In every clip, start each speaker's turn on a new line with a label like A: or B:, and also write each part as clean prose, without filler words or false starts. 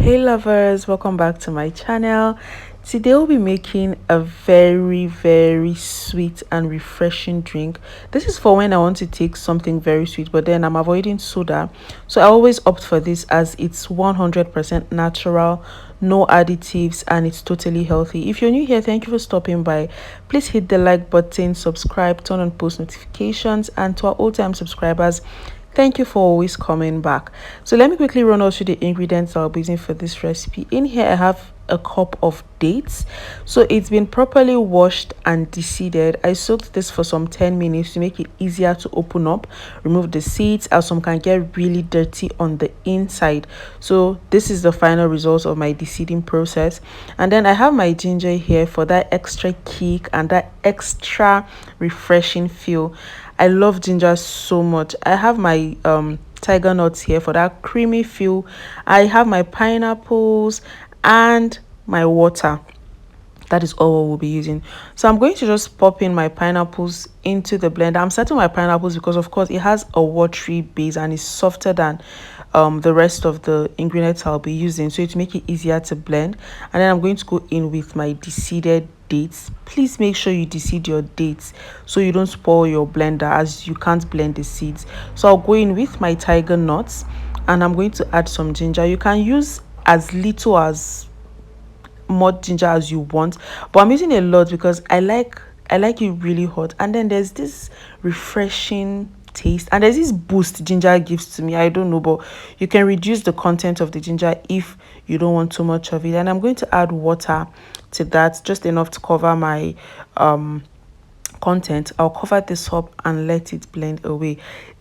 A: Hey lovers, welcome back to my channel. Today we'll be making a very sweet and refreshing drink. This is for when I want to take something very sweet, but then I'm avoiding soda, so I always opt for this as it's 100% natural, no additives, and it's totally healthy. If you're new here, thank you for stopping by. Please hit the like button, subscribe, turn on post notifications, and to our old-time subscribers, thank you for always coming back. So let me quickly run out through the ingredients I'll be using for this recipe. In here I have a cup of dates. So it's been properly washed and de-seeded. I soaked this for some 10 minutes to make it easier to open up, remove the seeds, as some can get really dirty on the inside. So this is the final result of my de-seeding process. And then I have my ginger here for that extra kick and that extra refreshing feel. I love ginger so much. I have my tiger nuts here for that creamy feel. I have my pineapples and my water. That is all we'll be using. So I'm going to just pop in my pineapples into the blender. I'm setting my pineapples because of course it has a watery base and is softer than the rest of the ingredients I'll be using, so to make it easier to blend. And then I'm going to go in with my de-seeded dates. Please make sure you de-seed your dates so you don't spoil your blender, as you can't blend the seeds. So I'll go in with my tiger nuts and I'm going to add some ginger. You can use as little as much ginger as you want, but I'm using a lot because I like it really hot. And then there's this refreshing taste and there's this boost ginger gives to me. I don't know, but you can reduce the content of the ginger if you don't want too much of it. And I'm going to add water to that, just enough to cover my content. I'll cover this up and let it blend away.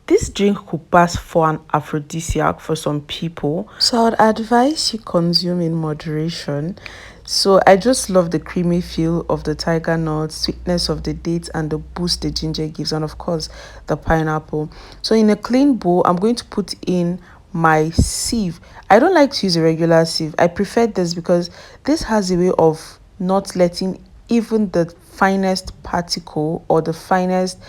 A: This drink could pass for an aphrodisiac for some people, so I'd advise you consume in moderation. So I just love the creamy feel of the tiger nuts, sweetness of the dates, and the boost the ginger gives, and of course the pineapple. So in a clean bowl, I'm going to put in my sieve. I don't like to use a regular sieve. I prefer this because this has a way of not letting even the finest particle or the finest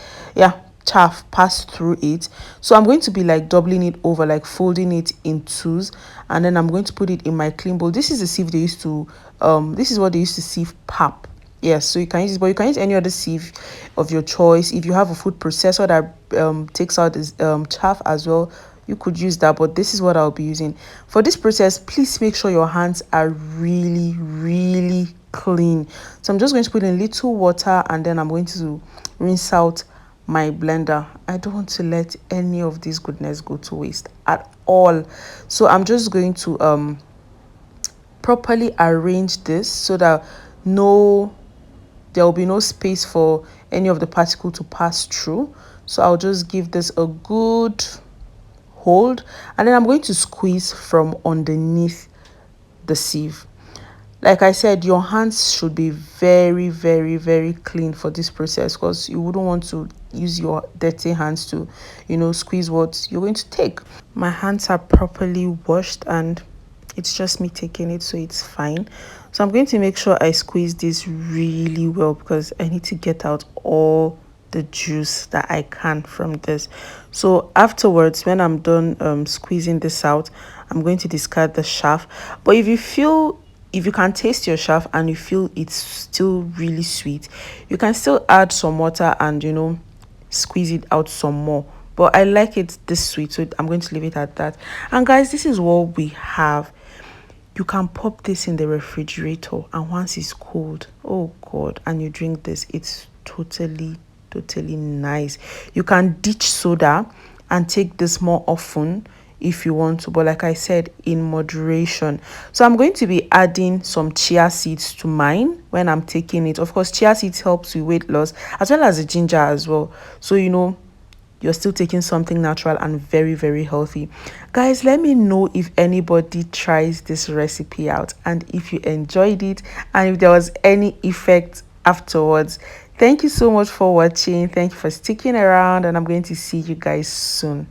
A: chaff pass through it. So I'm going to be like doubling it over, like folding it in twos, and then I'm going to put it in my clean bowl. This is the sieve they used to this is what they used to sieve pap. Yes, so you can use this, but you can use any other sieve of your choice. If you have a food processor that takes out this chaff as well, you could use that, but this is what I'll be using for this process. Please make sure your hands are really clean. So I'm just going to put in little water and then I'm going to rinse out my blender. I don't want to let any of this goodness go to waste at all. So I'm just going to properly arrange this so that there will be no space for any of the particle to pass through. So I'll just give this a good hold and then I'm going to squeeze from underneath the sieve. Like I said, your hands should be very clean for this process because you wouldn't want to use your dirty hands to squeeze what you're going to take. My hands are properly washed and it's just me taking it, so it's fine. So I'm going to make sure I squeeze this really well because I need to get out all the juice that I can from this. So afterwards, when I'm done squeezing this out, I'm going to discard the chaff. But if you can taste your chaff and you feel it's still really sweet, you can still add some water and squeeze it out some more. But I like it this sweet, so I'm going to leave it at that. And guys, this is what we have. You can pop this in the refrigerator and once it's cold, oh god, and you drink this, it's totally nice. You can ditch soda and take this more often if you want to, but like I said, in moderation. So I'm going to be adding some chia seeds to mine when I'm taking it. Of course, chia seeds helps with weight loss as well as the ginger as well, so you're still taking something natural and very healthy. Guys, let me know if anybody tries this recipe out and if you enjoyed it and if there was any effect afterwards. Thank you so much for watching. Thank you for sticking around and I'm going to see you guys soon.